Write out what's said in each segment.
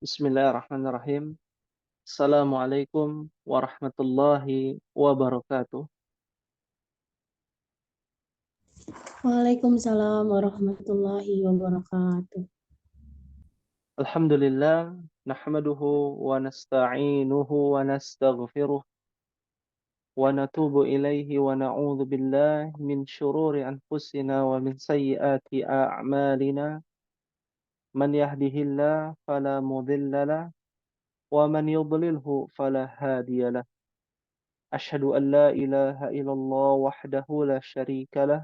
Bismillahirrahmanirrahim. Assalamualaikum warahmatullahi wabarakatuh. Waalaikumsalam warahmatullahi wabarakatuh. Alhamdulillah, nahmaduhu wa nasta'inuhu wa nastaghfiruh wa natubu ilaihi wa na'udzu billahi min syururi anfusina wa min sayyiati a'malina. Man yahdihillahu fala mudilla lahu wa man yudlilhu fala hadiya lahu. Asyhadu an la ilaha illallah wahdahu la syarika lah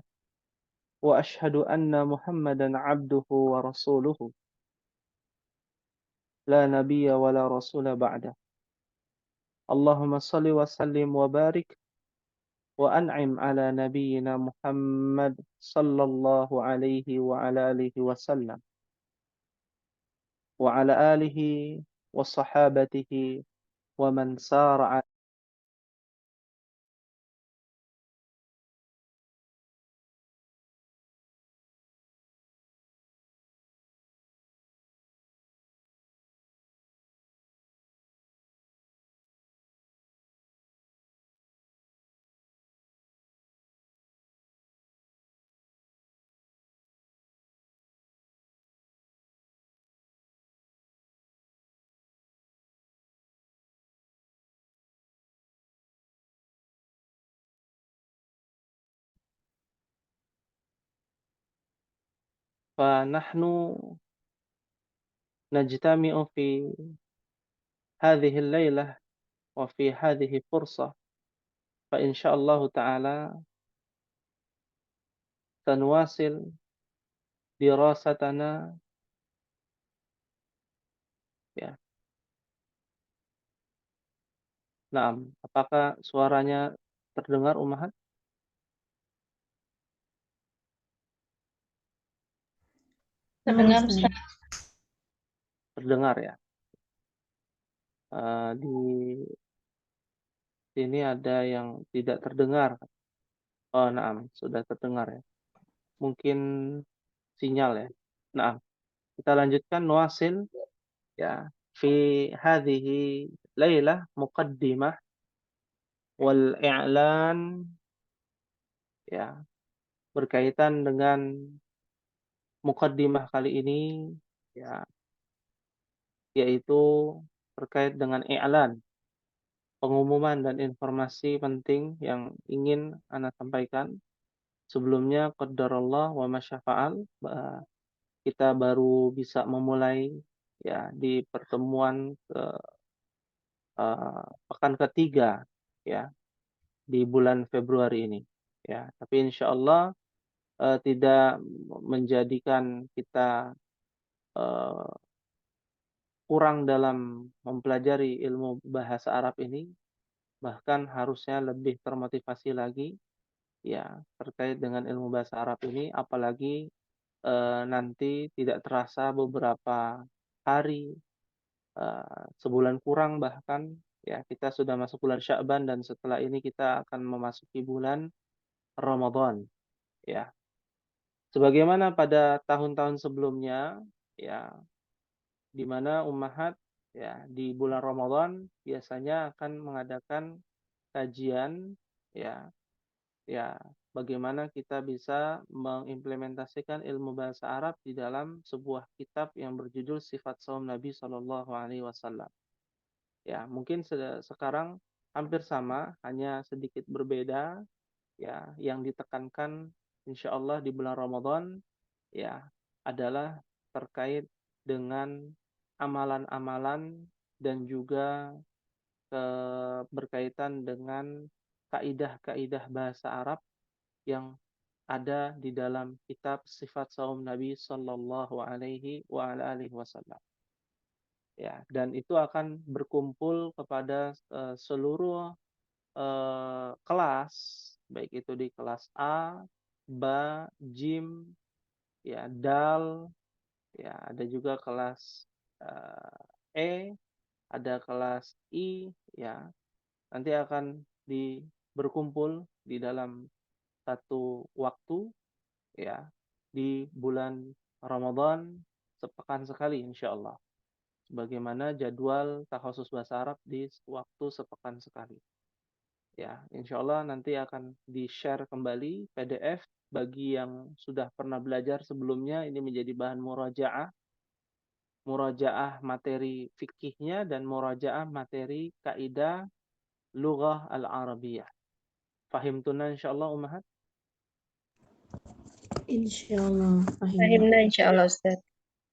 wa asyhadu anna Muhammadan abduhu wa rasuluhu. La nabiyya wa la rasula ba'da. Allahumma salli wa sallim wa barik wa an'im ala nabiyyina Muhammad sallallahu alaihi wa ala alihi wa sallam wa ala alihi wa sahabatihi wa man sara. Fa nahnu najtami'u fi hadhihi al-lailah wa fi hadhihi fursah fa insyaallah ta'ala sanuwasil dirasatana. Ya. Naam, apakah suaranya terdengar Ummahat? Nah, Terdengar, Ustaz. Ustaz. Terdengar ya. Di sini ada yang tidak terdengar. Oh, naam, sudah terdengar ya. Mungkin sinyal ya. Naam, kita lanjutkan nuasil ya. Fi hadhihi lailah muqaddimah wal i'lan, ya, berkaitan dengan muqaddimah kali ini, ya, yaitu terkait dengan i'lan, pengumuman dan informasi penting yang ingin Ana sampaikan. Sebelumnya qadarullah wa masyafa'al, kita baru bisa memulai ya di pertemuan pekan ketiga ya di bulan Februari ini ya. Tapi insya Allah tidak menjadikan kita eh, kurang dalam mempelajari ilmu bahasa Arab ini, bahkan harusnya lebih termotivasi lagi ya terkait dengan ilmu bahasa Arab ini, apalagi nanti tidak terasa beberapa hari, sebulan kurang bahkan ya kita sudah masuk bulan Sya'ban, dan setelah ini kita akan memasuki bulan Ramadan ya. Sebagaimana pada tahun-tahun sebelumnya ya, di mana Ummahat ya di bulan Ramadan biasanya akan mengadakan kajian ya, ya, bagaimana kita bisa mengimplementasikan ilmu bahasa Arab di dalam sebuah kitab yang berjudul Sifat Saum Nabi Shallallahu Alaihi Wasallam. Ya, mungkin sekarang hampir sama, hanya sedikit berbeda. Ya, yang ditekankan insya Allah di bulan Ramadan ya adalah terkait dengan amalan-amalan dan juga berkaitan dengan kaidah-kaidah bahasa Arab yang ada di dalam kitab Sifat Saum Nabi Sallallahu Alaihi Wasallam. Ya, dan itu akan berkumpul kepada seluruh kelas, baik itu di kelas A, Ba, Jim, ya, Dal, ya, ada juga kelas E, ada kelas I, ya, nanti akan berkumpul di dalam satu waktu, ya, di bulan Ramadan sepekan sekali insya Allah. bagaimana jadwal takhasus bahasa Arab di waktu sepekan sekali. Ya, insya Allah nanti akan di-share kembali PDF bagi yang sudah pernah belajar sebelumnya. Ini menjadi bahan murajaah materi fikihnya dan murajaah materi kaidah lughah al-arabiyah. Fahimtuna insyaallah ummahat? Insyaallah paham. Fahimna insyaallah Ustaz.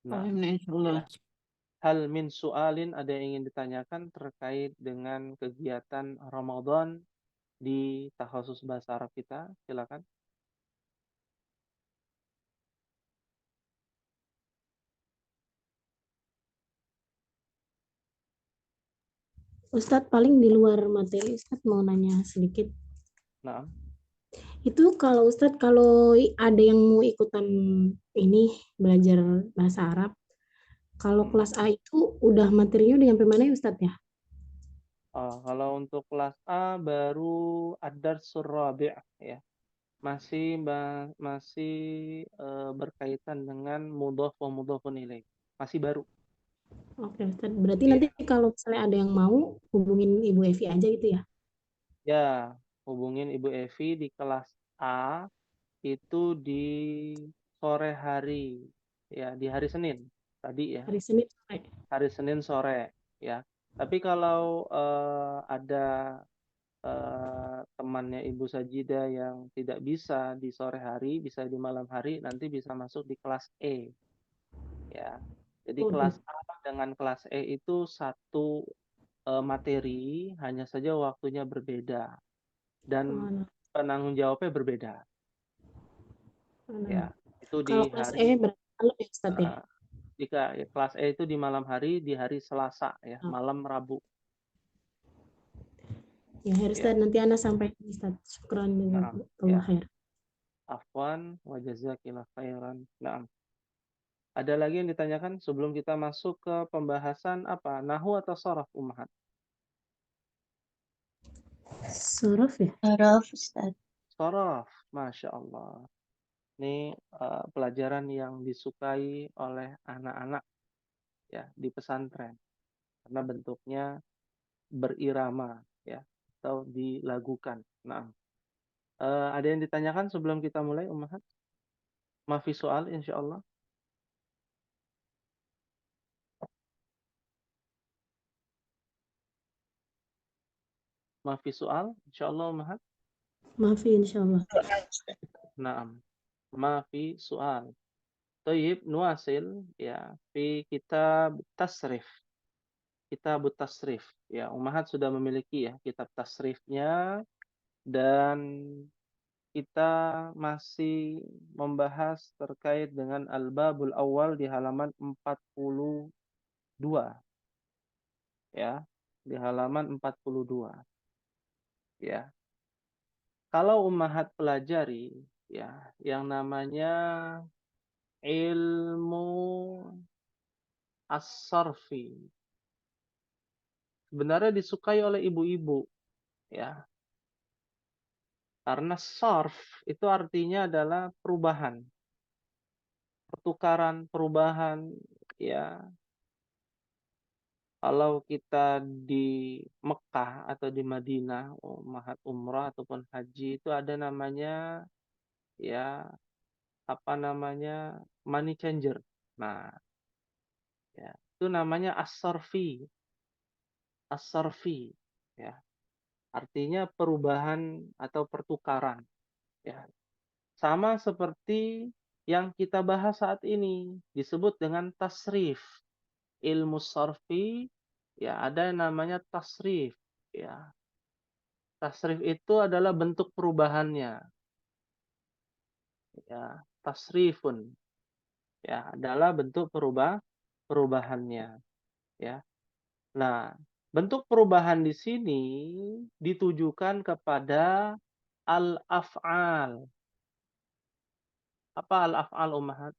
Nah, Fahimna insyaallah. hal min su'alin, ada yang ingin ditanyakan terkait dengan kegiatan Ramadan di takhasus bahasa Arab kita? Silakan. Ustadz, paling di luar materi, Ustadz mau nanya sedikit. Nah, Itu kalau Ustadz, kalau ada yang mau ikutan ini belajar bahasa Arab, kalau kelas A itu udah materinya udah nyampe mana ya Ustadz ya? kalau untuk kelas A baru ad-darsul rabi' ya. Masih berkaitan dengan mudhaf wa mudhafun ilaih. Masih baru. Oke Ustadz, berarti Iya. nanti kalau misalnya ada yang mau hubungin Ibu Evi aja gitu ya? Ya, hubungin Ibu Evi di kelas A itu di sore hari, ya di hari Senin tadi ya, Hari Senin sore. hari Senin sore ya. Tapi kalau ada temannya Ibu Sajida yang tidak bisa di sore hari, bisa di malam hari, nanti bisa masuk di kelas E ya. Jadi Oh, kelas A dengan kelas E itu satu materi, hanya saja waktunya berbeda dan penanggung jawabnya berbeda. Ya, itu di kalau kelas hari E berarti malam ya Ustadz ya? jika kelas E itu di malam hari, di hari Selasa ya, malam Rabu. Ya, Ustadz, nanti Ana sampaikan Ustadz. Syukran jazakallah khair. Afwan wa jazakillah khairan. Nah, ada lagi yang ditanyakan sebelum kita masuk ke pembahasan apa? Nahwu atau sharaf ummahat? Sharaf ya? Sharaf Ustaz. Sharaf, Masya Allah. Ini pelajaran yang disukai oleh anak-anak ya di pesantren karena bentuknya berirama ya atau dilagukan. Nah, ada yang ditanyakan sebelum kita mulai ummahat? Mafi soal insyaallah. Mafi soal insyaallah ummahat. Mafi insyaallah. Naam. Mafi soal. Tayyib nuasil ya fi kitab tasrif. Kitab tasrif ya, ummahat sudah memiliki ya kitab tasrifnya dan kita masih membahas terkait dengan al-babul awal di halaman 42 ya, di halaman 42 ya. Kalau ummahat pelajari ya yang namanya ilmu as-sarfi sebenarnya disukai oleh ibu-ibu ya. Karena sarf itu artinya adalah perubahan, pertukaran, perubahan ya. Kalau kita di Mekah atau di Madinah, ummahat umrah ataupun haji itu ada namanya ya apa namanya money changer. Nah, ya, itu namanya as-sarfi. As-sarfi ya. Artinya perubahan atau pertukaran ya. Sama seperti yang kita bahas saat ini disebut dengan tasrif. Ilmu sarfi ya ada yang namanya tasrif ya. Tasrif itu adalah bentuk perubahannya. Ya, tasrifun ya adalah bentuk perubahannya ya. Nah, bentuk perubahan di sini ditujukan kepada al-af'al. Apa al-af'al ummahat?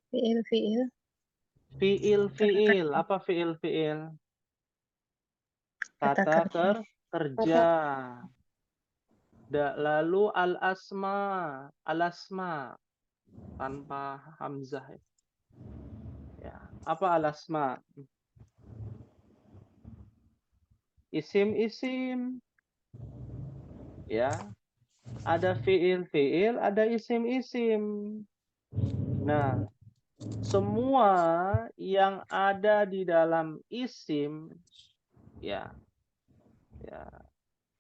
Fi'il. Fi'il. Apa fi'il? Kata kerja. Lalu al-asma tanpa hamzah. Apa al-asma? Isim-isim. Ya. Ada fiil-fiil, ada isim-isim. Nah, semua yang ada di dalam isim, ya,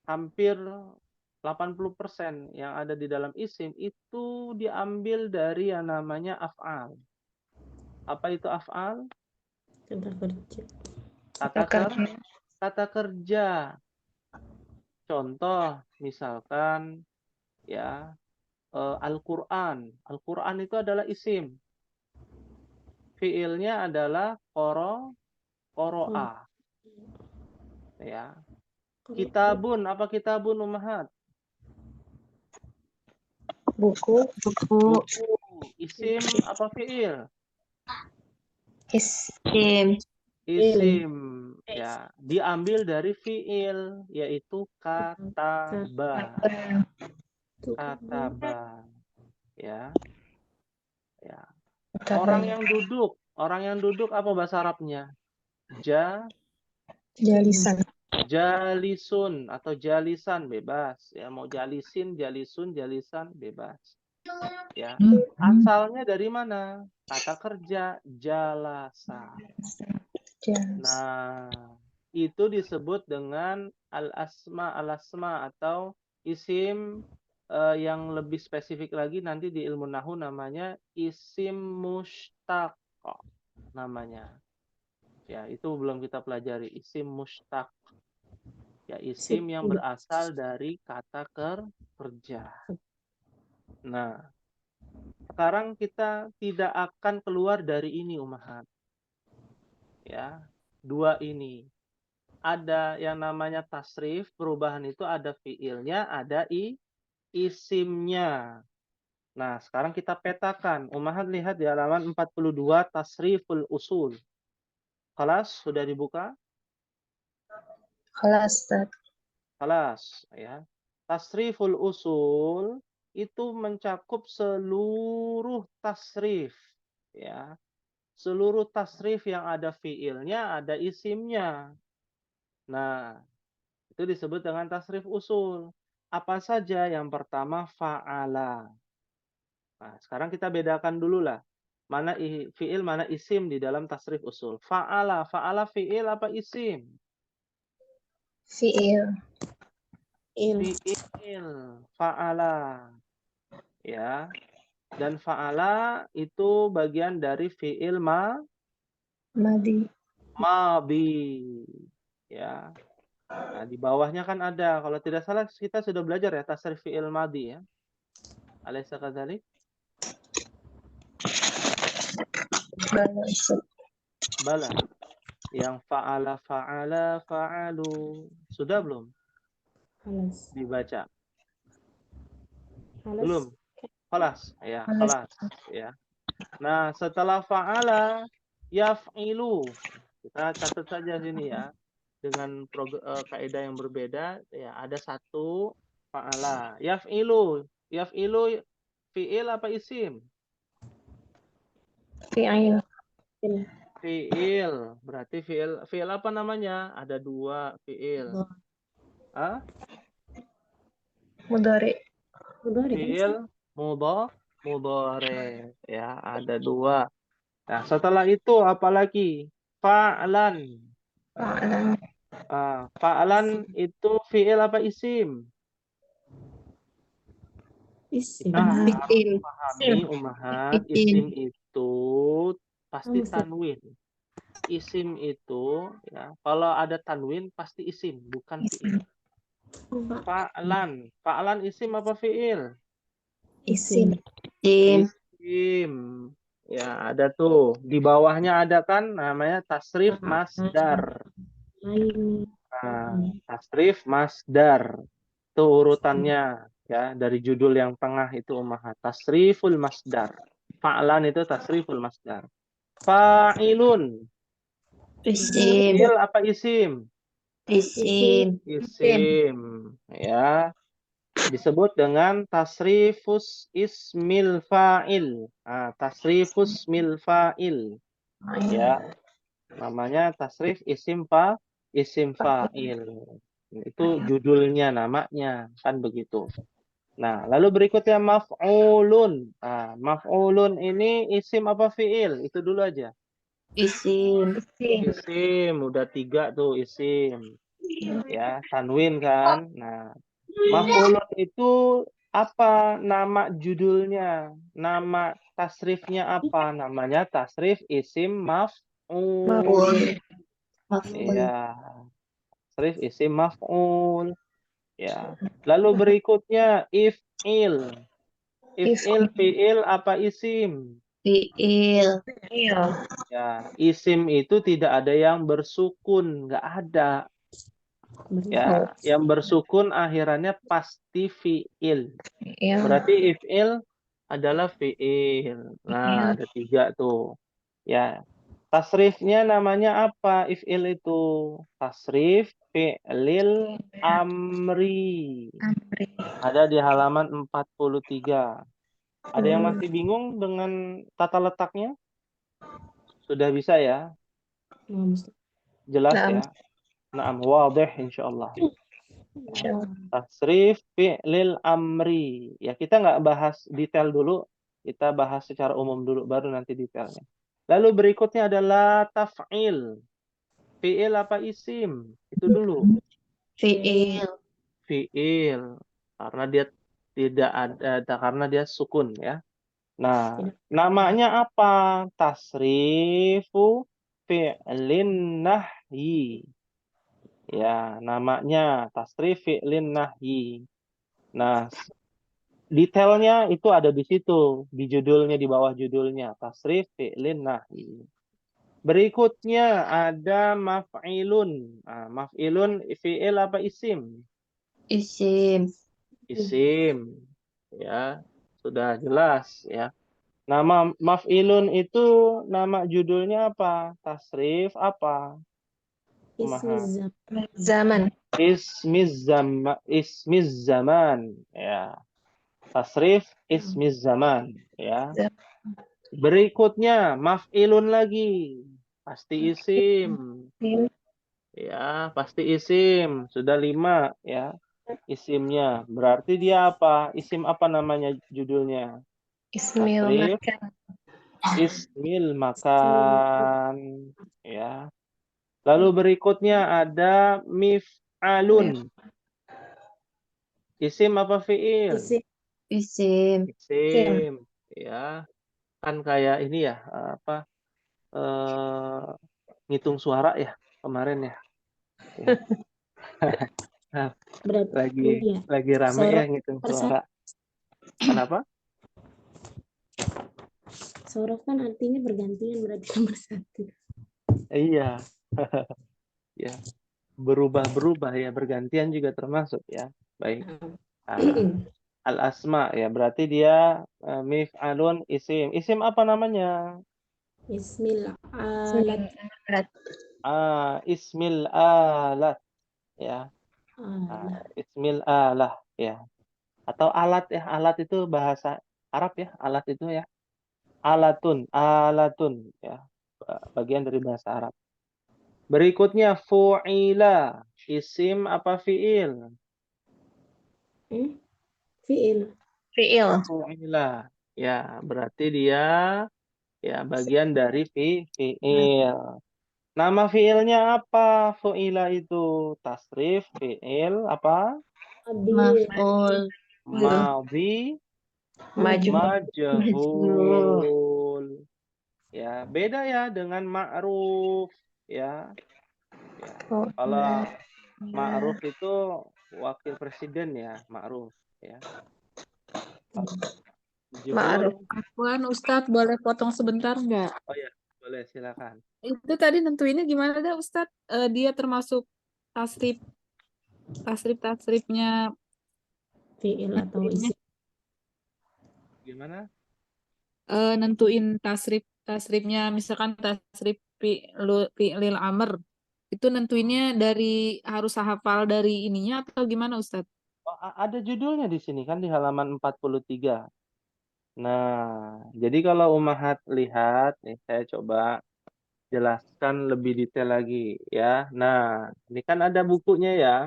hampir 80% yang ada di dalam isim itu diambil dari yang namanya af'al. Apa itu af'al? Kata kerja. Kata kerja. Contoh, misalkan ya Al-Quran. Al-Quran itu adalah isim. Fiilnya adalah qoro'a. Ya. Kitabun, apa kitabun ummahat? Buku. Buku. Isim apa fiil? Isim. Isim. Ya, diambil dari fiil yaitu kataba. Kataba. Ya. Ya. Orang yang duduk apa bahasa Arabnya? Jalisan. Jalisun atau jalisan bebas. Ya, mau jalisin, jalisun, jalisan bebas. Ya. Asalnya dari mana? Kata kerja jalasa. Nah, itu disebut dengan al-asma atau isim yang lebih spesifik lagi nanti di ilmu nahu namanya isim mushtaq namanya. Ya, itu belum kita pelajari isim mushtaq. Ya, isim yang berasal dari kata kerja. Nah, sekarang kita tidak akan keluar dari ini ummahat. Ya, dua ini. Ada yang namanya tasrif, perubahan itu ada fiilnya, ada isimnya. Nah, sekarang kita petakan. Ummahat lihat di halaman 42 tasriful usul. Kelas sudah dibuka? Kelas, Ustaz. Kelas, ya. Tasriful usul itu mencakup seluruh tasrif, ya. Seluruh tasrif yang ada fiilnya, ada isimnya. Nah, itu disebut dengan tasrif usul. Apa saja? Yang pertama fa'ala. Nah, sekarang kita bedakan dulu lah. Mana fiil, mana isim di dalam tasrif usul. Fa'ala. Fa'ala fiil apa isim? Fiil. Fiil. Fa'ala. Ya. Dan fa'ala itu bagian dari fiil Madi. Ya. Nah, di bawahnya kan ada. Kalau tidak salah kita sudah belajar ya tasrif fiil madi ya. Alaysa kadzalik? Bala, Ustaz. Bala. Yang fa'ala, fa'alu. Sudah belum Halas. dibaca? Halas. Belum. Kelas. Ya, Halas. kelas. Ya. Nah, setelah fa'ala, yaf'ilu. Kita catat saja sini ya. Dengan kaidah yang berbeda, ya ada satu fa'ala. Yaf'ilu. Yaf'ilu fi'il apa isim? Fiil. Fi'il. Berarti fi'il apa namanya? Ada dua fi'il. Hah? Mudhari. Fi'il mudhari. Ya, ada dua. Nah, setelah itu apalagi? Fa'lan. Fa'lan. Fa'lan itu fi'il apa isim? Isim. Nah, Fiil. pahami ummahat, isim itu pasti tanwin. Isim itu ya, kalau ada tanwin pasti isim, bukan fi'il. Fa'lan. Fa'lan isim apa fi'il? Isim. Isim. Ya, ada tuh. Di bawahnya ada kan namanya tasrif masdar. Nah, tasrif masdar. Itu urutannya ya dari judul yang tengah itu ummahat. Tasriful masdar. Fa'lan itu tasriful masdar. Fa'ilun. Isim. Fi'il apa isim? Isim. Isim. Ya. Disebut dengan tasrifus ismil fa'il. Tasrifus ismil fa'il. Ya, namanya tasrif isim fa'il. Itu judulnya, namanya, kan begitu. Nah, lalu berikutnya maf'ulun. Nah, maf'ulun ini isim apa fi'il? Itu dulu aja. Isim. Isim, udah 3 tuh isim. Ya, tanwin kan. Nah, maf'ulun itu apa nama judulnya? Nama tasrifnya apa? Namanya tasrif isim maf'ul. Maf'ul. Maf'ul. Ya, tasrif isim maf'ul. Ya. Lalu berikutnya if'il. If'il fi'il apa isim? Fi'il. Ya, isim itu tidak ada yang bersukun, nggak ada. Ya, yang bersukun akhirannya pasti fi'il. Ya. Berarti if'il adalah fi'il. Nah, ada 3 tuh. Ya, tasrifnya namanya apa if'il itu? Tasrif fi'lil amri. Amri. Ada di halaman 43. Ada yang masih bingung dengan tata letaknya? Sudah bisa ya? Jelas Naam. ya? Naam, wadih insyaallah. Insyaallah. Tasrif fi'lil amri. Ya, kita nggak bahas detail dulu. Kita bahas secara umum dulu, baru nanti detailnya. Lalu berikutnya adalah taf'il. Fi'il apa isim? Itu dulu. Fi'il. Fi'il. Karena dia tidak ada, karena dia sukun ya. Nah, namanya apa? Tasrifu fi'lin nahyi. Ya, namanya tasrif fi'lin nahyi. Nah, detailnya itu ada di situ, di judulnya, di bawah judulnya, tasrif fi'lin nahyi. Berikutnya ada maf'ilun. Nah, maf'ilun fi'il apa isim? Isim. Isim. Ya, sudah jelas ya. Nama maf'ilun itu nama judulnya apa? Tasrif apa? Kumaha? Zaman. Ismiz zaman ya. Tasrif ismiz zaman ya. Berikutnya maf'ilun lagi. Pasti isim. Ya, pasti isim. Sudah 5 ya. Isimnya. Berarti dia apa? Isim apa namanya judulnya? Ismil Tasrif makan. ismil makan ya. Lalu berikutnya ada mif'alun. Isim apa fi'il? Isim. Isim. Ya, kan kayak ini ya, apa eh ngitung suara ya kemarin ya. Ya. Berarti Lagi rame ya ngitung suara. Kenapa? Sorok kan artinya bergantian, berarti nomor 1. Iya. Ya, berubah-berubah ya, bergantian juga termasuk ya. Baik. Al-asma ya, berarti dia mif'alun isim. Isim apa namanya? Bismillah. Alat. Ismil alat ya. Ismil alah ya. Atau alat ya. Alat itu bahasa Arab ya. Alat itu ya. Alatun ya. Bagian dari bahasa Arab. Berikutnya fu'ila. Isim apa fi'il? Fi'il. Fu'ila. Ya, berarti dia ya bagian dari fi'il. Nama fi'ilnya apa? Fu'ila itu tasrif fi'il apa? Maf'ul. Madhi Maju. majhul. Ya, beda ya dengan ma'ruf ya. Ya. Kalau ma'ruf itu wakil presiden ya, ma'ruf ya. Majhul. Ma'ruf. Afwan, Ustadz, boleh potong sebentar nggak? Oh ya, boleh silakan. Itu tadi nentuinnya gimana dah, Ustadz? Dia termasuk tasrifnya Fi'il atau nentuinnya, isim. Gimana? nentuin tasrifnya, misalkan tasrif fi'lil amr. Itu nentuinnya dari harus hafal dari ininya atau gimana, Ustadz? Oh, ada judulnya di sini kan di halaman 43. Nah, jadi kalau Umahat lihat, nih saya coba jelaskan lebih detail lagi ya. Nah, ini kan ada bukunya ya.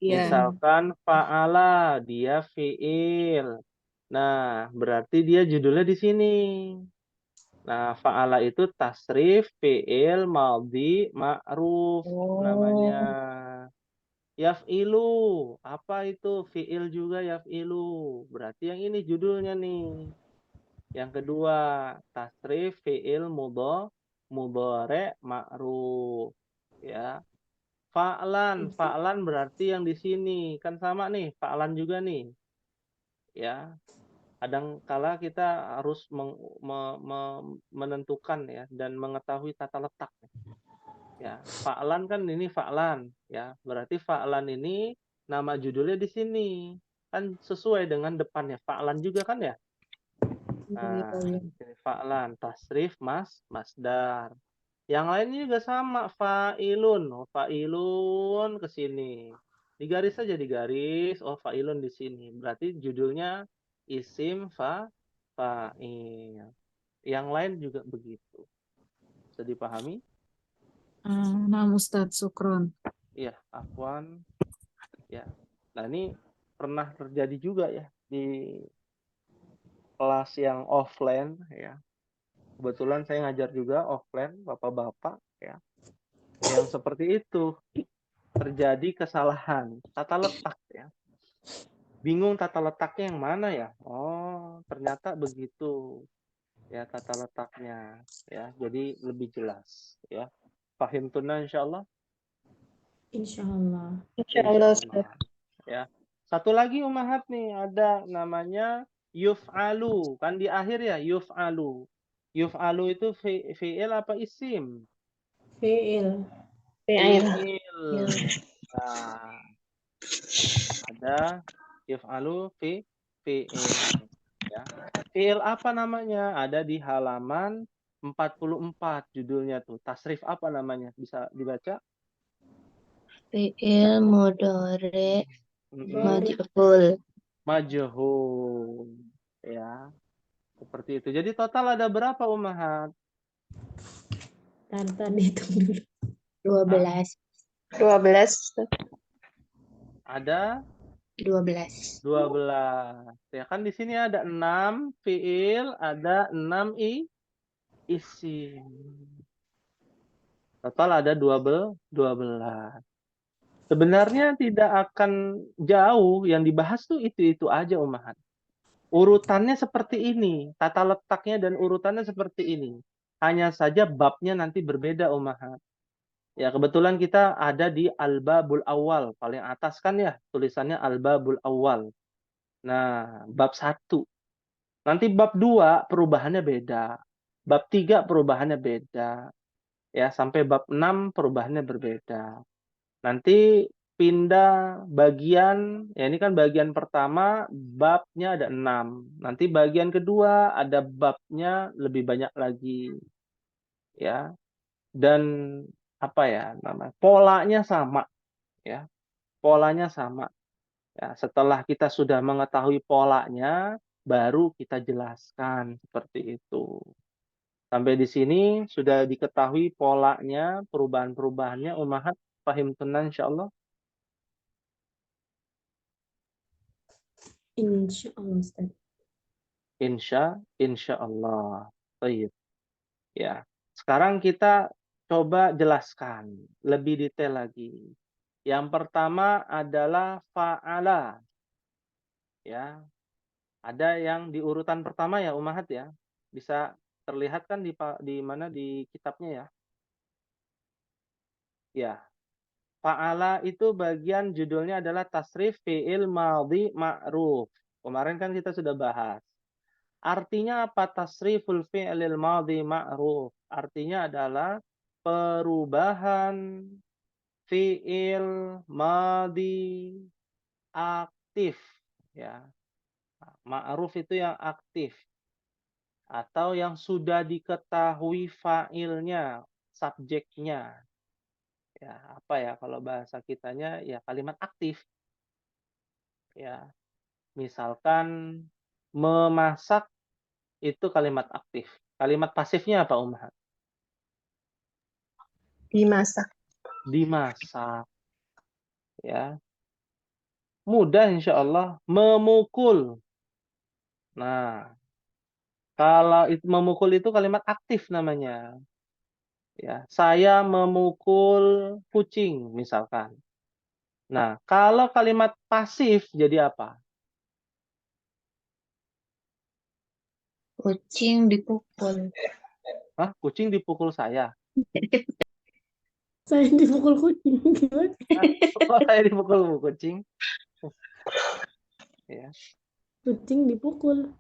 Iya. Misalkan fa'ala, dia fi'il. Nah, berarti dia judulnya di sini. Nah, fa'ala itu tasrif fi'il madhi ma'ruf namanya. Yaf'ilu, apa itu? Fi'il juga yaf'ilu. Berarti yang ini judulnya nih. Yang kedua, tasrif fi'il mudhari' ma'ruf. Ya. Fa'lan berarti yang di sini. Kan sama nih, fa'lan juga nih. Ya. Kadang kala kita harus menentukan ya dan mengetahui tata letak. Ya, fa'lan kan ini fa'lan ya. Berarti fa'lan ini nama judulnya di sini. Kan sesuai dengan depannya. Fa'lan juga kan ya? Nah, ini fa'lan, tasrif masdar. Yang lainnya juga sama, fa'ilun. Oh, fa'ilun ke sini. Digaris saja digaris, oh fa'ilun di sini. Berarti judulnya isim fa'il. Yang lain juga begitu. Bisa dipahami? Nah, Ustadz, syukron. Iya, afwan. Ya. Nah, ini pernah terjadi juga ya di kelas yang offline ya. Kebetulan saya ngajar juga offline, bapak-bapak ya. Yang seperti itu terjadi kesalahan tata letak ya. Bingung tata letaknya yang mana ya? Oh, ternyata begitu ya tata letaknya ya. Jadi lebih jelas ya. Fahim tunna insyaallah. Insyaallah. Insyaallah, Ustaz. Ya. Satu lagi umahat nih ada namanya yuf'alu. Kan di akhir ya yuf'alu. Yuf'alu itu fi'il apa isim? Fi'il. Fi'il. Fi'il. Nah, ada yuf'alu fi'il. Ya. Fi'il apa namanya? Ada di halaman 44 judulnya tuh. Tasrif apa namanya? Bisa dibaca? Fi'il mudhari Mm-mm. majhul. Majhul. Ya. Seperti itu. Jadi total ada berapa umahat? Tadi hitung dulu. 12. 12, Ustaz. Ada 12. 12. Ya kan di sini ada 6 fiil, ada 6 isim. Total ada 12. Sebenarnya tidak akan jauh, yang dibahas tuh itu aja umahat. Urutannya seperti ini, tata letaknya dan urutannya seperti ini. Hanya saja babnya nanti berbeda umahat. Ya, kebetulan kita ada di Al-Babul Awal. Paling atas kan ya, tulisannya Al-Babul Awal. Nah, bab 1. Nanti bab 2 perubahannya beda. Bab 3 perubahannya beda. Ya, sampai bab 6 perubahannya berbeda. Nanti pindah bagian, ya ini kan bagian pertama, babnya ada 6. Nanti bagian kedua ada babnya lebih banyak lagi. Ya. Dan apa ya namanya? Polanya sama, ya. Polanya sama. Ya, setelah kita sudah mengetahui polanya, baru kita jelaskan seperti itu. Sampai di sini sudah diketahui polanya, perubahan-perubahannya, umahat pahim tenan insyaallah. Insyaallah, Ustaz. Insyaallah. Baik. Ya. Sekarang kita coba jelaskan lebih detail lagi. Yang pertama adalah fa'ala. Ya. Ada yang di urutan pertama ya umahat ya. Bisa terlihat kan di mana di kitabnya ya. Ya. Fa'ala itu bagian judulnya adalah tasrif fi'il madhi ma'ruf. Kemarin kan kita sudah bahas. Artinya apa tasriful fi'lil madhi ma'ruf? Artinya adalah perubahan fi'il madhi aktif ya. Ma'ruf itu yang aktif atau yang sudah diketahui fa'ilnya, subjeknya. Ya, apa ya kalau bahasa kitanya ya kalimat aktif. Ya, misalkan memasak itu kalimat aktif. Kalimat pasifnya apa, Umar? Dimasak. Dimasak. Ya. Mudah insya Allah. Memukul. Nah, kalau itu memukul itu kalimat aktif namanya. Ya, saya memukul kucing misalkan. Nah, kalau kalimat pasif jadi apa? Kucing dipukul. Hah, kucing dipukul saya. Saya dipukul kucing. Gimana? Hah? Oh, saya dipukul kucing. Ya. Kucing dipukul.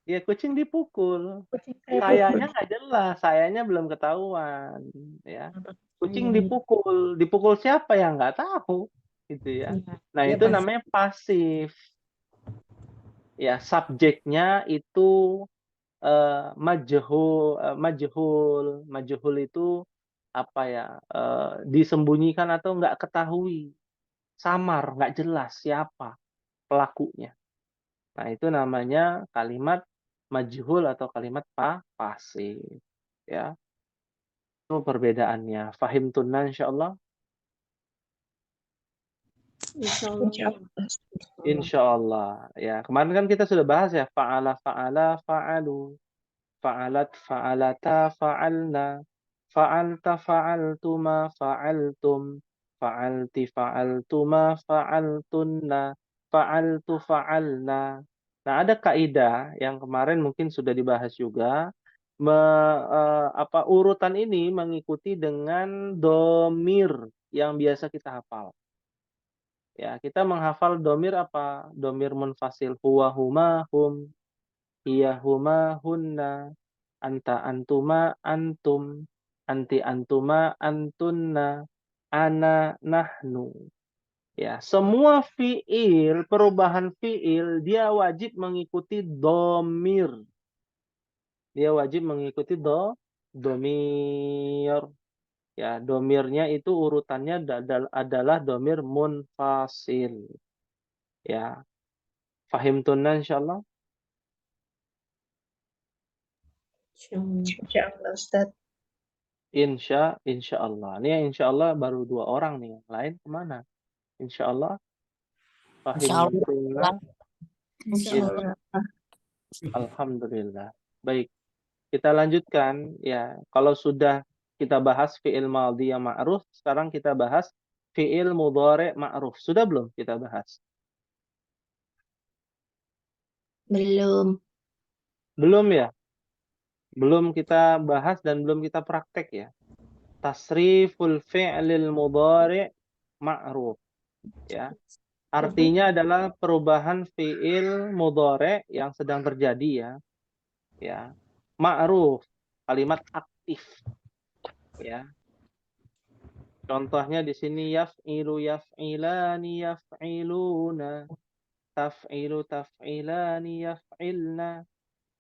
Ya, kucing dipukul. Kucing saya Sayanya nggak jelas, sayanya belum ketahuan. Ya. Kucing Saya. dipukul. Dipukul siapa ya nggak tahu. Gitu ya. Ya, Nah, ya itu pasti. namanya pasif. Ya, subjeknya itu majhul itu apa ya, disembunyikan atau nggak ketahui, samar, nggak jelas siapa pelakunya. Nah, itu namanya kalimat majhul atau kalimat pasif, ya. Itu perbedaannya. Fahim tunna insyaallah? Insyaallah. Insyaallah. Insyaallah. Ya, kemarin kan kita sudah bahas ya, fa'ala fa'ala fa'alu. Fa'alat, fa'alata, fa'alna, fa'alta, fa'altuma, fa'altum, fa'alti, fa'altuma, fa'altunna, fa'altu, fa'alna. Nah, ada kaidah yang kemarin mungkin sudah dibahas juga. Urutan ini mengikuti dengan domir yang biasa kita hafal. Ya, kita menghafal domir apa? Domir munfasil, huwa, huma, hum, hiya, huma, hunna, anta, antuma, antum, anti, antuma, antunna, ana, nahnu. Ya, semua fiil, perubahan fiil, dia wajib mengikuti domir. Dia wajib mengikuti domir. Ya, domirnya itu urutannya adalah domir munfasil. Ya, fahim tunna insyaallah. Insyaallah. Insyaallah Ustaz. Insya Allah. Ini yang insya Allah baru 2 orang nih. Yang lain kemana? Insya Allah. Fahim tunna. Insyaallah. Alhamdulillah. Baik. Kita lanjutkan. Ya, kalau sudah kita bahas fi'il madhi yang ma'ruf, sekarang kita bahas fi'il mudhari' ma'ruf. Sudah belum kita bahas? Belum. Belum ya? Belum kita bahas dan belum kita praktek ya. Tasriful fi'lil mudhari' ma'ruf. Ya. Artinya adalah perubahan fi'il mudhari' yang sedang terjadi ya. Ya. Ma'ruf, kalimat aktif. Ya. Contohnya di sini yaf'ilu, yaf'ilani, yaf'iluna, taf'ilu, taf'ilani, yaf'ilna,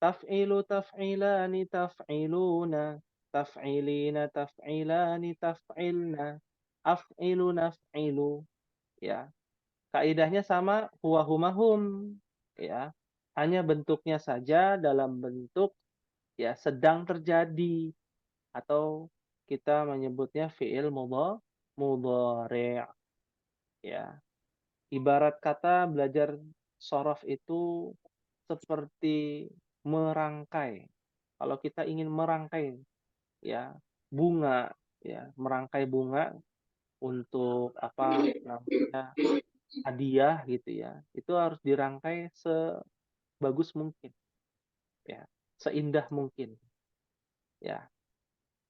taf'ilu, taf'ilani, taf'iluna, taf'ilina, taf'ilani, taf'ilna, af'ilu, naf'ilu. Ya. Kaidahnya sama, huwa, huma, hum. Ya. Hanya bentuknya saja dalam bentuk ya sedang terjadi atau kita menyebutnya fi'il mudhari'. Ya. Ibarat kata belajar shorof itu seperti merangkai. Kalau kita ingin merangkai ya bunga, ya merangkai bunga untuk apa namanya hadiah gitu ya, itu harus dirangkai sebagus mungkin, ya seindah mungkin. Ya,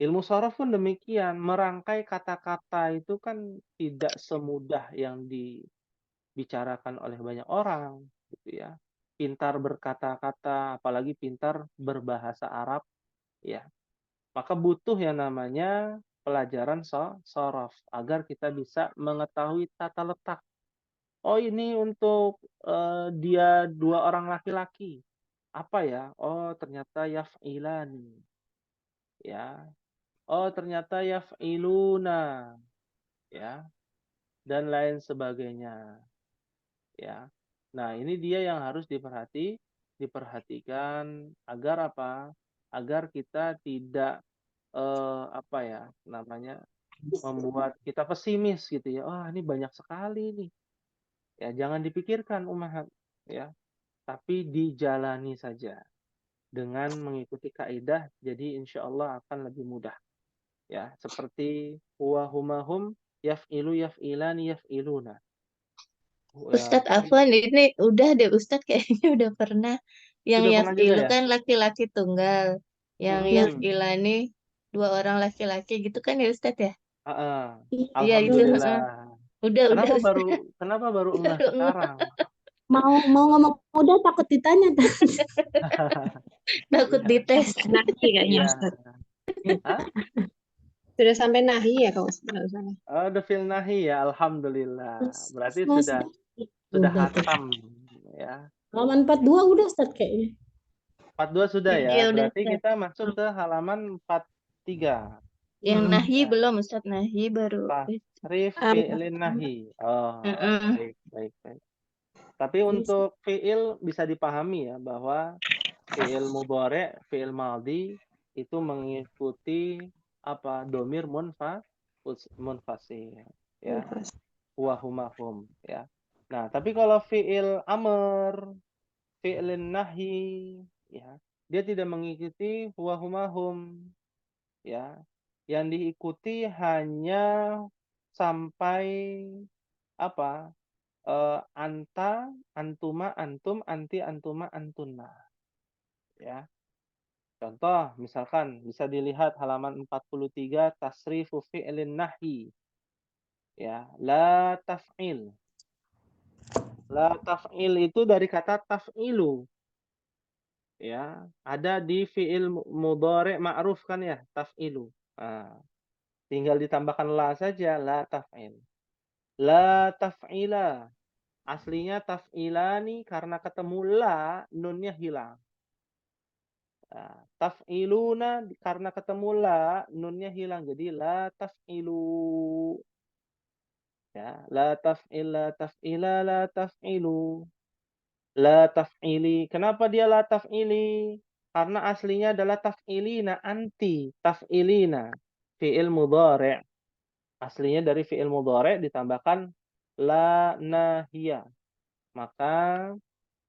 ilmu shorof pun demikian, merangkai kata-kata itu kan tidak semudah yang dibicarakan oleh banyak orang, gitu ya. Pintar berkata-kata, apalagi pintar berbahasa Arab, ya. Maka butuh yang namanya pelajaran shorof agar kita bisa mengetahui tata letak. Oh, ini untuk dia 2 orang laki-laki. Apa ya? Oh, ternyata yaf'ilani. Ya. Oh, ternyata yaf'iluna. Ya. Dan lain sebagainya. Ya. Nah, ini dia yang harus diperhatikan agar apa? Agar kita tidak apa ya namanya? membuat kita pesimis gitu ya. Wah, ini banyak sekali nih. Ya, jangan dipikirkan ummahat ya, tapi dijalani saja dengan mengikuti kaidah. Jadi insya Allah akan lebih mudah. Ya, seperti huwa humahum yaf'ilu yaf'ilani yaf'iluna. Ya, Ustadz Afwan ini udah deh Ustadz kayaknya udah pernah. Yang sudah pernah juga Yaf'ilu ya? kan laki-laki tunggal. Yang Nah, Yaf'ilani 2 orang laki-laki gitu kan ya Ustadz ya? Heeh. Iya itu. betul. Heeh. Alhamdulillah. Udah Ustadz. Kenapa baru ngeh Baru ngeh. sekarang? Mau ngomong udah takut ditanya. Takut Iya, dites. Nahi kayaknya iya. Ustaz. Hah? Sudah sampai nahi ya kalau nggak salah. Oh, udah fil nahi ya, alhamdulillah. Berarti Mas, sudah udah tuh. hatam ya. Halaman 42 udah Ustaz kayaknya. 42 sudah ya. Iya udah Berarti Ustadz. kita masuk ke halaman 43. Yang Heeh. nahi Ya. belum Ustadz, nahi baru. Tasrif Ah, fi'lin nahi. Oh, Heeh. baik, baik, baik. Tapi untuk fi'il bisa dipahami ya bahwa fi'il mudhari', fi'il madhi itu mengikuti apa? Domir munfasih ya. Huwa huma hum ya. Nah, tapi kalau fi'il amr, fi'lin nahi ya, dia tidak mengikuti huwa huma hum ya. Yang diikuti hanya sampai apa? Anta, antuma, antum, anti, antuma, antuna ya. Contoh misalkan bisa dilihat halaman 43 tasrifu fi'lin nahi ya. La taf'il. La taf'il itu dari kata taf'ilu ya. Ada di fi'il mudhari' ma'ruf kan ya, taf'ilu. Nah, tinggal ditambahkan la saja, la taf'il. La taf'ila. Aslinya taf'ilani karena ketemu la, nunnya hilang. Nah, taf'iluna karena ketemu la, nunnya hilang. Jadi la taf'ilu. Ya, la taf'il, la taf'ila, la taf'ilu. La taf'ili. Kenapa dia la taf'ili? Karena aslinya adalah taf'ilina, anti. Taf'ilina. Fi'il mudhari'. Aslinya dari fi'il mudhari' ditambahkan la nahiyah. Maka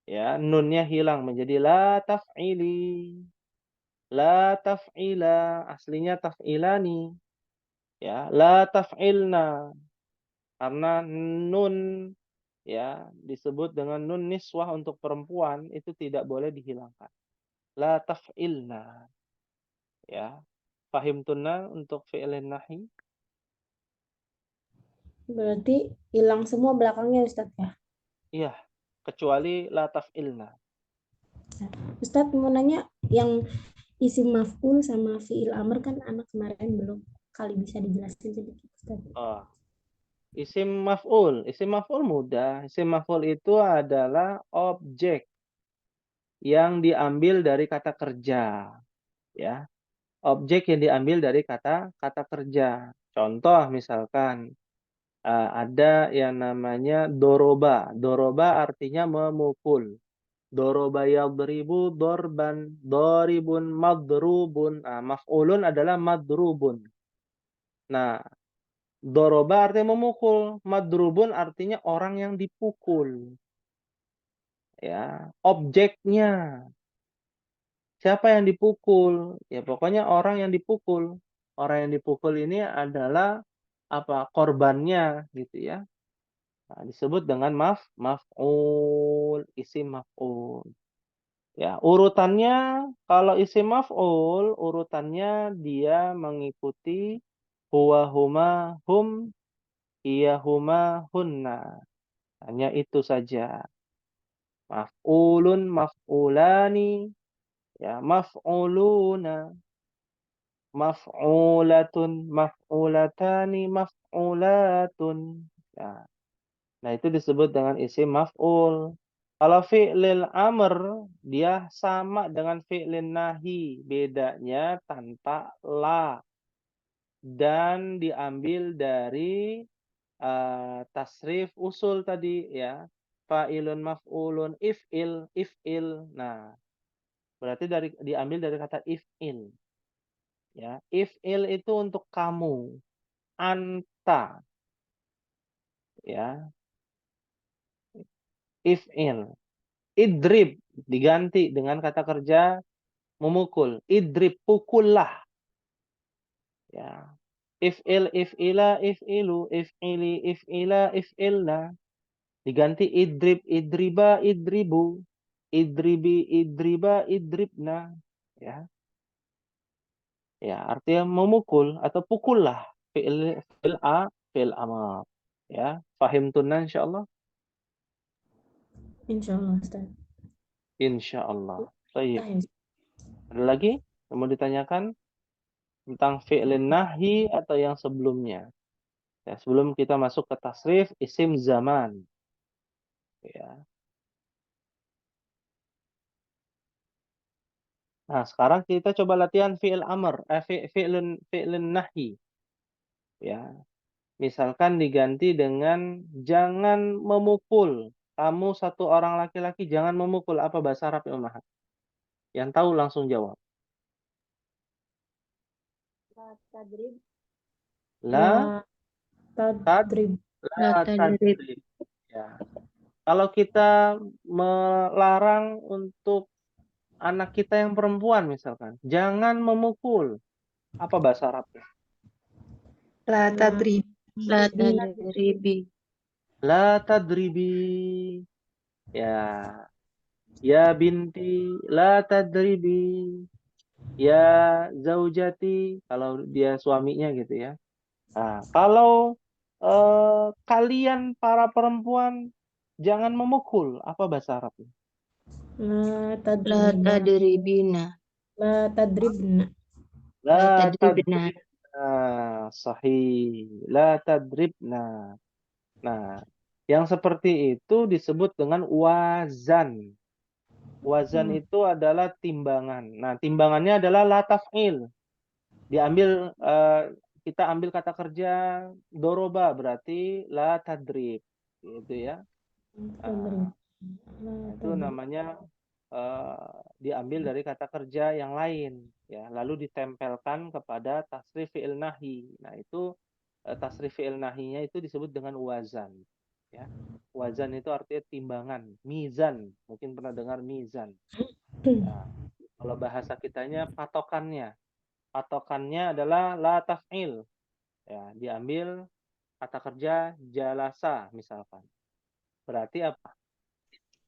ya nunnya hilang menjadi la taf'ili. La taf'ila. Aslinya taf'ilani. Ya, la taf'ilna. Karena nun ya disebut dengan nun niswah untuk perempuan itu tidak boleh dihilangkan. La taf'ilna ya. Fahimtunna untuk fi'lin nahi? berarti hilang semua belakangnya Ustaz ya. Iya, kecuali la taf'ilna. Ustaz mau nanya yang isim maf'ul sama fi'il amr kan anak kemarin belum. Kali bisa dijelasin sedikit Ustaz. Oh, isim maf'ul. Isim maf'ul mudah. Isim maf'ul itu adalah objek yang diambil dari kata kerja ya. Objek yang diambil dari kata kerja. Contoh misalkan ada yang namanya doroba. Doroba artinya memukul. Doroba yadribu dorban, doribun madrubun. Maf'ulun adalah madrubun. Nah, doroba artinya memukul. Madrubun artinya orang yang dipukul. Ya, objeknya. Siapa yang dipukul? Ya pokoknya orang yang dipukul. Orang yang dipukul ini adalah apa? Korbannya gitu ya. Nah, disebut dengan maf'ul, isim maf'ul. Ya, urutannya kalau isim maf'ul, urutannya dia mengikuti huwa huma hum, iya huma hunna. Hanya itu saja. Maf'ulun, maf'ulani, ya maf'uluna, maf'ulatun, maf'ulatani, maf'ulatun. Ya. Nah, itu disebut dengan isim maf'ul. Kalau fi'lil amr, dia sama dengan fi'lin nahi. Bedanya tanpa la. Dan diambil dari tasrif usul tadi ya. Fa'ilun maf'ulun, if'il, if'il. Nah, berarti diambil dari kata if'il. Ya, if'il itu untuk kamu. anta, ya. If'il. Idrib diganti dengan kata kerja memukul. Idrib, pukullah. Ya. If'il, if'ila, if'ilu, if'ili, if'ila, if'ilna. Diganti idrib, idriba, idribu. Idribi, idriba, idribna. Ya. Ya, artinya memukul atau pukullah. Fi'il a, fi'il amar. Ya, fahim tunna insyaallah. Insyaallah Ustaz. Insyaallah. Baik. Ya, Ada lagi yang mau ditanyakan tentang fi'lin nahi atau yang sebelumnya? Ya, sebelum kita masuk ke tasrif isim zaman. Ya. Nah, sekarang kita coba latihan fi'il amr, fi'lun nahi. Ya. Misalkan diganti dengan jangan memukul. Kamu satu orang laki-laki jangan memukul. Apa bahasa Arab ya Ummahat? Yang tahu langsung jawab. La tadrib. La Tadrib. La tadrib. tadrib. Ya. Kalau kita melarang untuk anak kita yang perempuan misalkan, jangan memukul. Apa bahasa Arabnya? La tadrib. La tadribi. La tadribi. Ya. Ya binti, la tadribi. Ya zaujati, kalau dia suaminya gitu ya. Nah, kalau kalian para perempuan jangan memukul. Apa bahasa Arabnya? La La tadribna. tadribina. La tadribna. La La tadribna. tadribna. Sahih. La tadribna. Nah, yang seperti itu disebut dengan wazan. Wazan itu adalah timbangan. Nah, timbangannya adalah la taf'il. Diambil kita ambil kata kerja doroba berarti la tadrib. Gitu ya. Tadrib. La Itu tadrib. namanya diambil dari kata kerja yang lain ya, lalu ditempelkan kepada tasrif fi'il nahi. Nah, itu tasrif fi'il nahinya itu disebut dengan wazan ya. Wazan itu artinya timbangan, mizan. Mungkin pernah dengar mizan. Nah, kalau bahasa kitanya patokannya. Patokannya adalah la taf'il. Ya, diambil kata kerja jalasa misalkan. Berarti apa?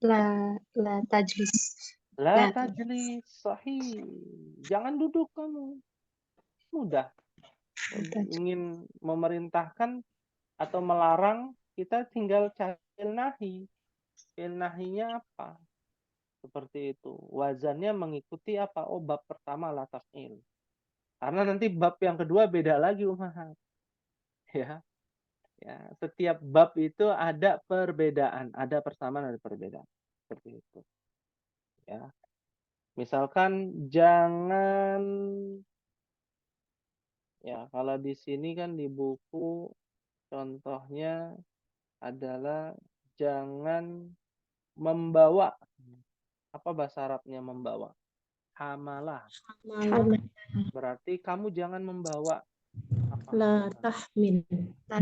La tajlis. La La tajlis, sahih. Jangan duduk kamu. Mudah. tajlis. Ingin memerintahkan atau melarang, kita tinggal cari fi'il nahi. Fi'il nahinya apa? Seperti itu. Wazannya mengikuti apa? Oh, bab pertama la taf'il. Karena nanti bab yang kedua beda lagi, Ummahat. Ya. Ya, setiap bab itu ada perbedaan, ada persamaan, ada perbedaan. Seperti itu. Ya. Misalkan jangan, ya kalau di sini kan di buku contohnya adalah jangan membawa. Apa bahasa Arabnya membawa? Hamalah. Malah. Berarti kamu jangan membawa apa? La tahmil.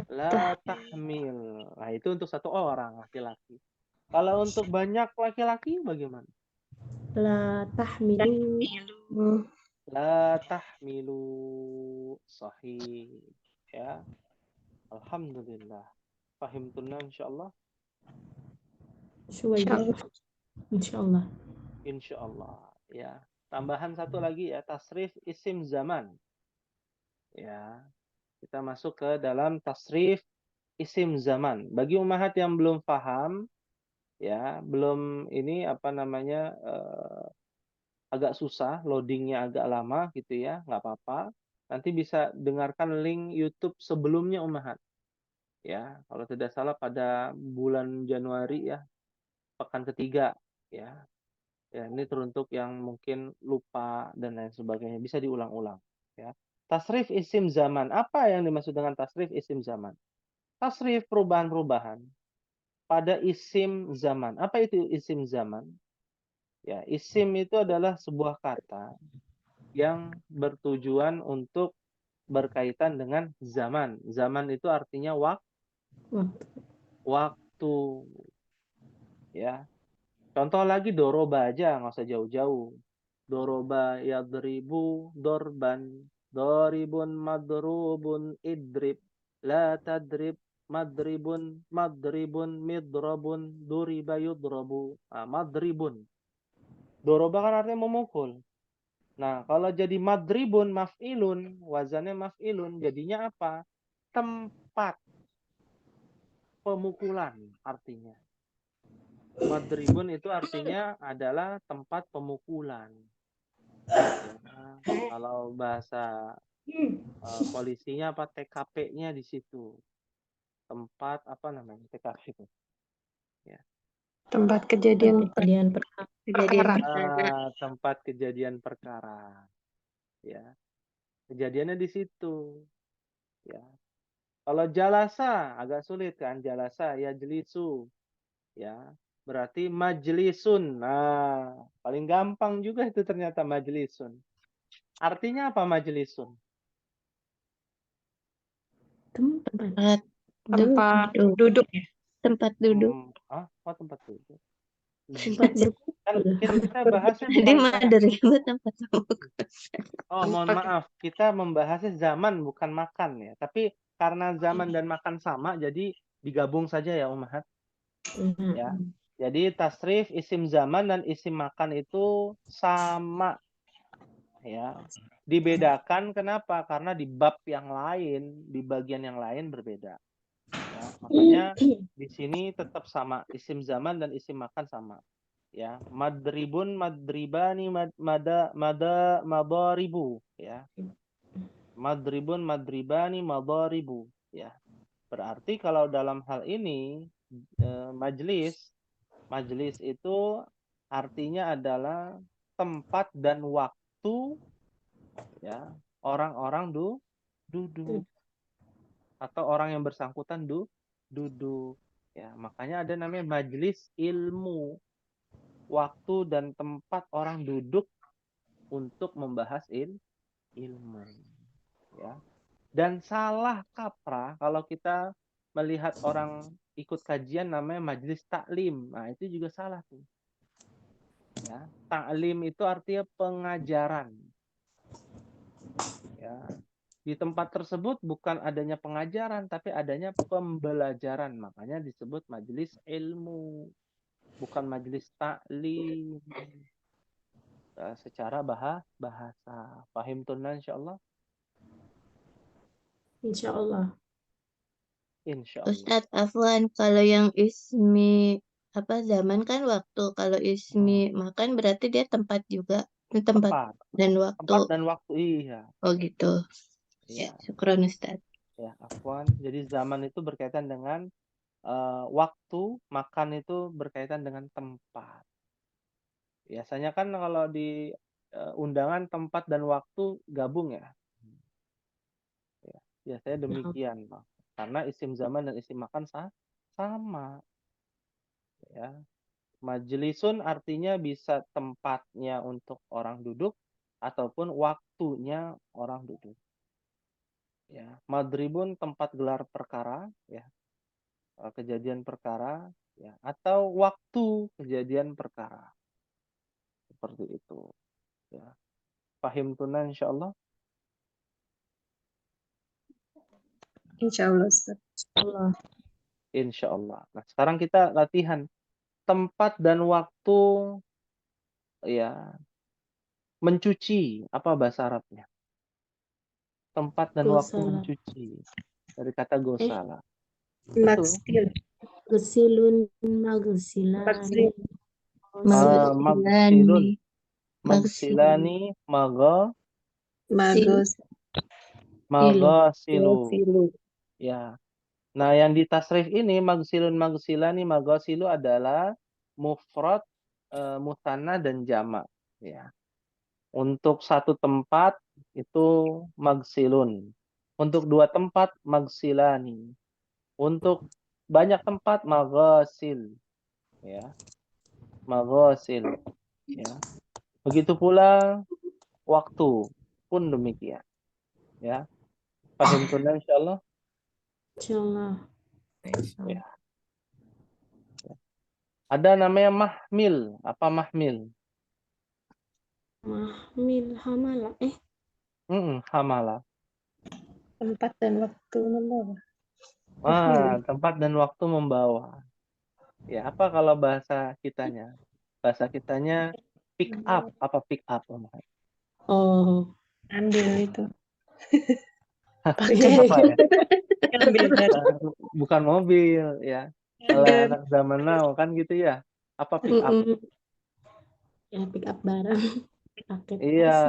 La tahmil. Nah, itu untuk satu orang laki-laki. Kalau untuk banyak laki-laki bagaimana? La tahmilu. La tahmilu. Sahih. Ya. Alhamdulillah. Fahim tunna insyaallah. Syuwaiba. Insyaallah. Insyaallah. Ya. Tambahan satu lagi ya, tasrif isim zaman. Ya. Kita masuk ke dalam tasrif isim zaman. Bagi ummahat yang belum paham, ya, belum ini apa namanya agak susah, loadingnya agak lama gitu ya, nggak apa-apa. Nanti bisa dengarkan link YouTube sebelumnya ummahat. Ya, kalau tidak salah pada bulan Januari ya, pekan ketiga ya. Ya, ini teruntuk yang mungkin lupa dan lain sebagainya, bisa diulang-ulang ya. Tasrif isim zaman. Apa yang dimaksud dengan tasrif isim zaman? Tasrif perubahan-perubahan pada isim zaman. Apa itu isim zaman? Ya, isim itu adalah sebuah kata yang bertujuan untuk berkaitan dengan zaman. Zaman itu artinya Waktu. waktu, ya. Contoh lagi doroba aja, nggak usah jauh-jauh. Doroba yadribu dorban, doribun madrubun idrib, la tadrib madribun madribun midrabun duriba yudrabu. Madribun. Doroba kan artinya memukul. Nah, kalau jadi madribun maf'ilun, wazannya maf'ilun, jadinya apa? Tempat pemukulan artinya. Madribun itu artinya adalah tempat pemukulan. Ya, kalau bahasa polisinya apa TKP-nya di situ. Tempat apa namanya TKP itu? Ya. Tempat kejadian Kejadian perkara. perkara. Tempat kejadian perkara. Ya. Kejadiannya di situ. Ya. Kalau jalasa agak sulit kan, jalasa ya jelisu. Ya. Berarti majlisun. Nah, paling gampang juga itu ternyata majlisun. Artinya apa majlisun? Tempat. Tempat Tempat duduk. tempat duduk. Kok tempat duduk? Tempat Kan berkumpul. kita bahasnya Tadi bukan mah ada ribut tempat duduk. Oh, mohon Tempat. maaf. Kita membahasnya zaman bukan makan ya. Tapi karena zaman dan makan sama, jadi digabung saja ya, Ummahat. Ya. Jadi tasrif isim zaman dan isim makan itu sama. Ya. Dibedakan kenapa? Karena di bab yang lain, di bagian yang lain berbeda. Ya, makanya di sini tetap sama, isim zaman dan isim makan sama. Ya, madribun, madribani, madaribu, ya. Madribun, madribani, madaribu, ya. Berarti kalau dalam hal ini majlis itu artinya adalah tempat dan waktu, ya, orang-orang duduk atau orang yang bersangkutan duduk, ya. Makanya ada namanya majlis ilmu, waktu dan tempat orang duduk untuk membahas ilmu, ya. Dan salah kaprah kalau kita melihat orang ikut kajian namanya majlis taklim. Nah, itu juga salah tuh. Ya, taklim itu artinya pengajaran. Ya. Di tempat tersebut bukan adanya pengajaran tapi adanya pembelajaran. Makanya disebut majlis ilmu, bukan majlis taklim. Secara bahasa. Pahim tunan insyaallah? Insyaallah. Insyaallah. Ustadz Afwan, kalau yang ismi zaman kan waktu, kalau ismi makan berarti dia tempat juga, tempat dan waktu. Tempat dan waktu, iya. Oh gitu. Iya. Syukran Ustadz. Ya, afwan. Jadi zaman itu berkaitan dengan waktu, makan itu berkaitan dengan tempat. Biasanya kan kalau di undangan tempat dan waktu gabung ya. Ya, biasanya demikian, Pak. Karena isim zaman dan isim makan sama. Ya. Majlisun artinya bisa tempatnya untuk orang duduk ataupun waktunya orang duduk. Ya, madribun tempat gelar perkara, ya. Kejadian perkara, ya, atau waktu kejadian perkara. Seperti itu, ya. Pahim tunan insyaallah? Insya Allah, Ustaz. Allah. Insyaallah. Nah, sekarang kita latihan tempat dan waktu, ya, mencuci, apa bahasa Arabnya? Tempat dan waktu Gosala. mencuci. Dari kata gosala. Magsil. Gesilun magsilani. Magsil. Magsilun. Magsilani Magos. magasilu. Ya. Nah, yang di tasrif ini magsilun magsilani magasilu adalah mufrad, musanna dan jamak, ya. Untuk satu tempat itu magsilun. Untuk dua tempat magsilani. Untuk banyak tempat magasil, ya. Magasil, ya. Begitu pula waktu pun demikian, ya. Paham tuh insyaallah? Insyaallah. Ya. Ada namanya mahmil. Apa mahmil? Mahmil hamala. Hamalah. Tempat dan waktu membawa. Tempat dan waktu membawa. Ya, apa kalau bahasa kitanya? Bahasa kitanya pick up. Apa pick up? Oh. Ambil itu. Itu apa ya? Ambil dari. Bukan mobil ya. Kalau anak zaman now kan gitu ya. Apa pick up? Ya pick up barang. Paket. Iya,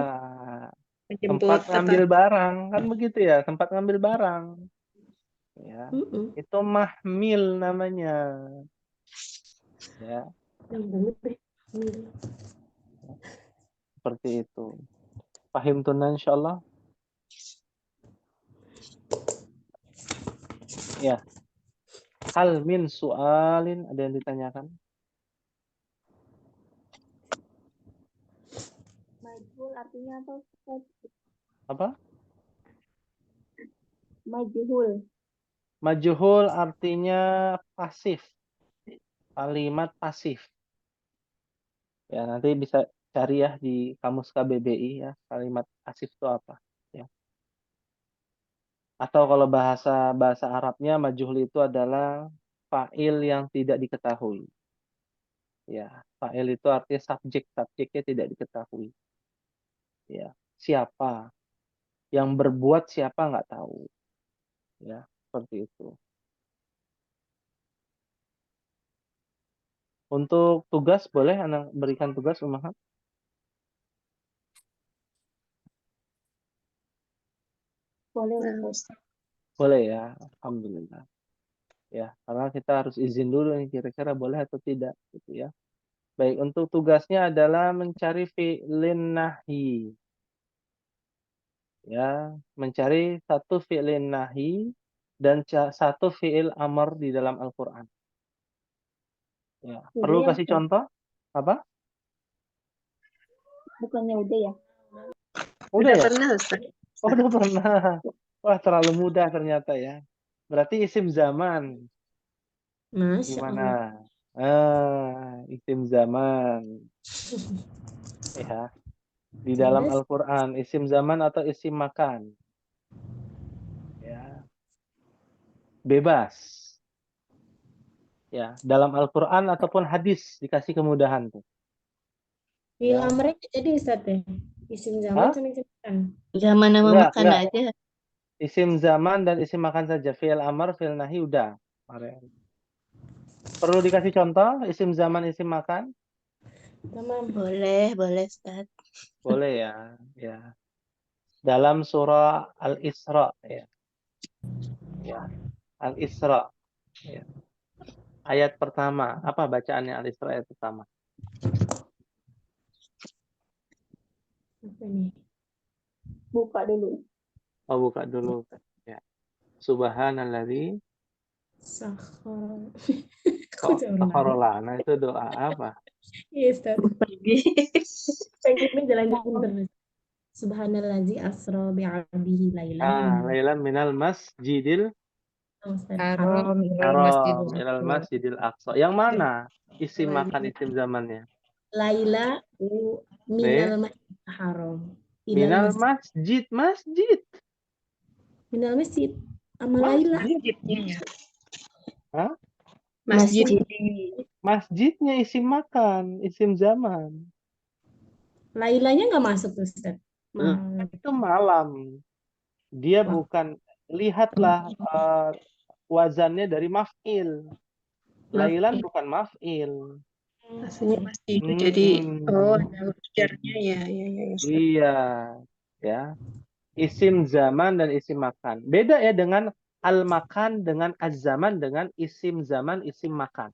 tempat Menjemput ngambil barang kan begitu ya, tempat ngambil barang. Ya, itu mahmil namanya. Ya, Yang banget deh. seperti itu. Pahim tunan insyaallah. Ya. Hal min su'alin, ada yang ditanyakan? Majhul artinya apa, Ustaz? Apa? Majhul. Majhul artinya pasif. Kalimat pasif. Ya, nanti bisa cari ya di kamus KBBI ya, kalimat pasif itu apa, ya. Atau kalau bahasa Arabnya majhul itu adalah fa'il yang tidak diketahui. Ya, fa'il itu artinya subjeknya tidak diketahui. Ya, siapa? Yang berbuat siapa nggak tahu. Ya, seperti itu. Untuk tugas boleh Anda berikan tugas Ummahat? Boleh, Ustaz. Boleh ya, alhamdulillah. Ya, karena kita harus izin dulu nih kira-kira boleh atau tidak gitu ya. Baik, untuk tugasnya adalah mencari fi'lin nahi. Ya, mencari satu fi'lin nahi dan satu fi'il amr di dalam Al-Qur'an. Ya, perlu Udah ya, kasih Ustaz? contoh? Apa? Bukannya udah ya? Udah ya? pernah, Ustaz. Oh, udah pernah. Wah, terlalu mudah ternyata ya. Berarti isim zaman. Masya Gimana? Allah. Isim zaman. Ya, di dalam Bebas. Al-Qur'an, isim zaman atau isim makan. Ya, bebas. Ya, dalam Al-Qur'an ataupun hadis dikasih kemudahan tuh. Fi'il Ya. amrnya jadi Ustaz ya. Isim zaman Hah? sama isim makan. Zaman sama makan Enggak. aja. Isim zaman dan isim makan saja. Fi'il amr, fi'il nahi udah. Perlu dikasih contoh isim zaman, isim makan? Tamam. Boleh Ustaz. Boleh ya. Ya. Dalam surah Al-Isra ya. Ya. Al-Isra. Ya. Ayat pertama. Apa bacaannya Al-Isra ayat pertama? Apa nih? Buka dulu. Oh, buka dulu. Ya. Subhanalladzi Sakhara. kok sakharolana itu doa apa? Iya Ustaz. Pergi. Pengennya jalan-jalan terus. Subhanallazi asra bi'abdihi lailan. Lailan minal masjidil Haram, haram ilal masjidil aqsa. Yang mana isim makan isim zamannya? Laila minal masjid haram. Minal masjid. Minal masjid. Sama Laila. Masjidnya. Hah? Masjid. Masjidnya isim makan, isim zaman. Lailanya nggak masuk Ustaz. Itu malam. Dia bukan, lihatlah wazannya dari maf'il. Lailan bukan maf'il. Aslinya masjid. Jadi ada ujarnya ya. Iya, ya. Isim zaman dan isim makan. Beda ya dengan al-makan dengan az-zaman dengan isim zaman, isim makan.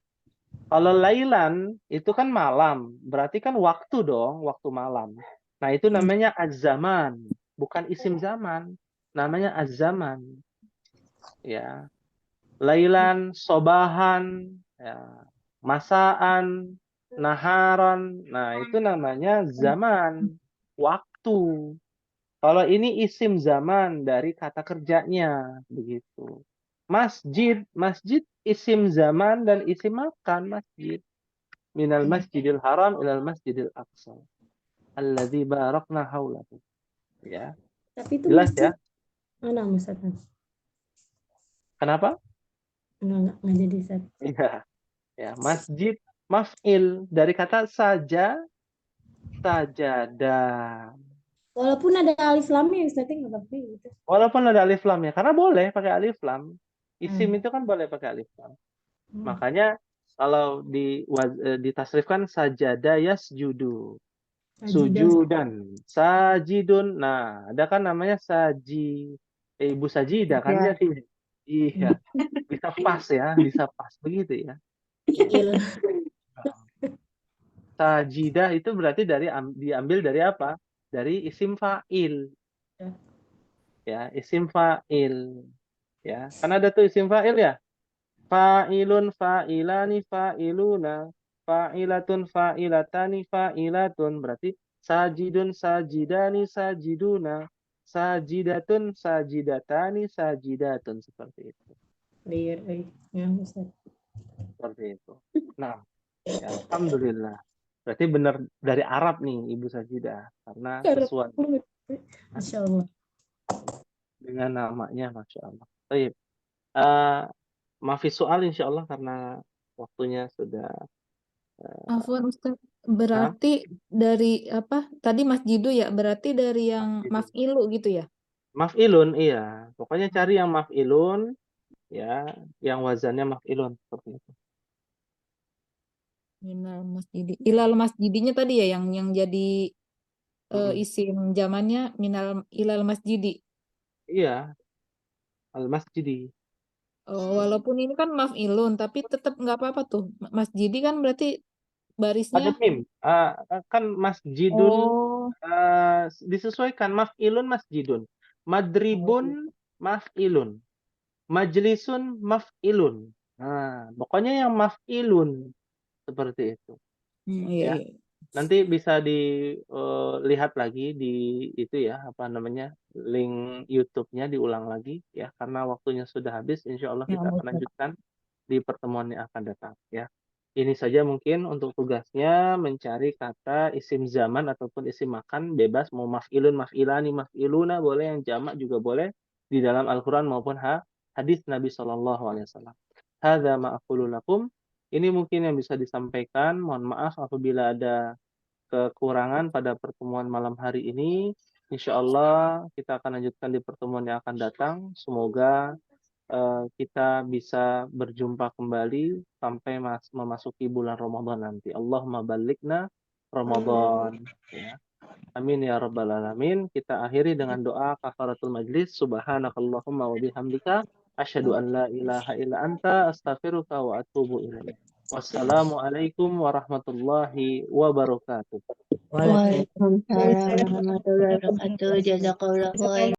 Kalau lailan itu kan malam, berarti kan waktu dong, waktu malam. Nah, itu namanya az-zaman, bukan isim zaman. Namanya az-zaman. Ya. Lailan, sobahan, ya, masaan, naharan. Nah, itu namanya zaman, waktu. Kalau ini isim zaman dari kata kerjanya, begitu. Masjid, masjid isim zaman dan isim makan masjid. Minal masjidil haram ilal masjidil aqsa. Alladzi barakna haulahu. Ya, Tapi itu jelas ya. masjid mana Ustaz? Kenapa? Enggak jadi Ustaz. Iya. Ya, masjid maf'il dari kata saja, sajadah. Walaupun ada alif lamnya Ustaz, nggak apa-apa gitu. Walaupun ada alif lam ya, karena boleh pakai alif lam. Isim itu kan boleh pakai alif lam. Makanya kalau ditasrifkan sajada yasjudu. Sujudan, sajidun. Nah, ada kan namanya Ibu Sajidah kan Ya. jadi. Iya, bisa pas ya, bisa pas begitu ya. Iya. Sajidah itu berarti diambil dari apa? Dari isim fa'il. Ya, isim fa'il. Ya, kan ada tuh isim fa'il ya. Fa'ilun, fa'ilani, fa'iluna, fa'ilatun, fa'ilatani, fa'ilatun. Berarti sajidun, sajidani, sajiduna, sajidatun, sajidatani, sajidatun. Seperti itu. Iya, Ustaz. Seperti itu. Nah, ya, alhamdulillah. Berarti benar dari Arab nih Ibu Sajidah. Karena sesuai Masya Allah. dengan namanya, Masya Allah. Baik. Maafi soal insya Allah karena waktunya sudah. Afwan Ustaz, berarti dari apa? Tadi masjidu ya, berarti dari yang maf'ilu gitu ya? Maf'ilun, iya. Pokoknya cari yang maf'ilun, ya, yang wazannya maf'ilun seperti itu. Minal masjidi. Ilal masjidinya tadi ya yang jadi isim zamannya ilal masjidi. Iya, al-masjidi. Walaupun ini kan maf'ilun, tapi tetap nggak apa-apa tuh. Masjidi kan berarti Ada barisnya. mim. Kan masjidun Oh, disesuaikan maf'ilun masjidun. Madribun maf'ilun. Majlisun maf'ilun. Nah, pokoknya yang maf'ilun seperti itu. iya, Ya. iya. Nanti bisa dilihat lagi di itu ya, apa namanya, link YouTube-nya diulang lagi ya, karena waktunya sudah habis. Insya Allah Ya, kita akan Ustaz. lanjutkan di pertemuan yang akan datang ya. Ini saja mungkin untuk tugasnya mencari kata isim zaman ataupun isim makan, bebas mau maf'ilun, maf'ilani, maf'iluna boleh, yang jamak juga boleh di dalam Al-Qur'an maupun hadis Nabi SAW. Hadza ma aqulu lakum. Ini mungkin yang bisa disampaikan. Mohon maaf apabila ada kekurangan pada pertemuan malam hari ini. Insya Allah kita akan lanjutkan di pertemuan yang akan datang. Semoga kita bisa berjumpa kembali sampai memasuki bulan Ramadan nanti. Allahumma balikna Ramadan. Ya. Amin ya rabbal alamin. Kita akhiri dengan doa kafaratul majlis. Subhanakallahumma wa bihamdika asyhadu an la ilaha illa anta astaghfiruka wa atubu ilaik. Wassalamualaikum warahmatullahi wabarakatuh. Waalaikumsalam warahmatullahi wabarakatuh. Jazakallahu khairan.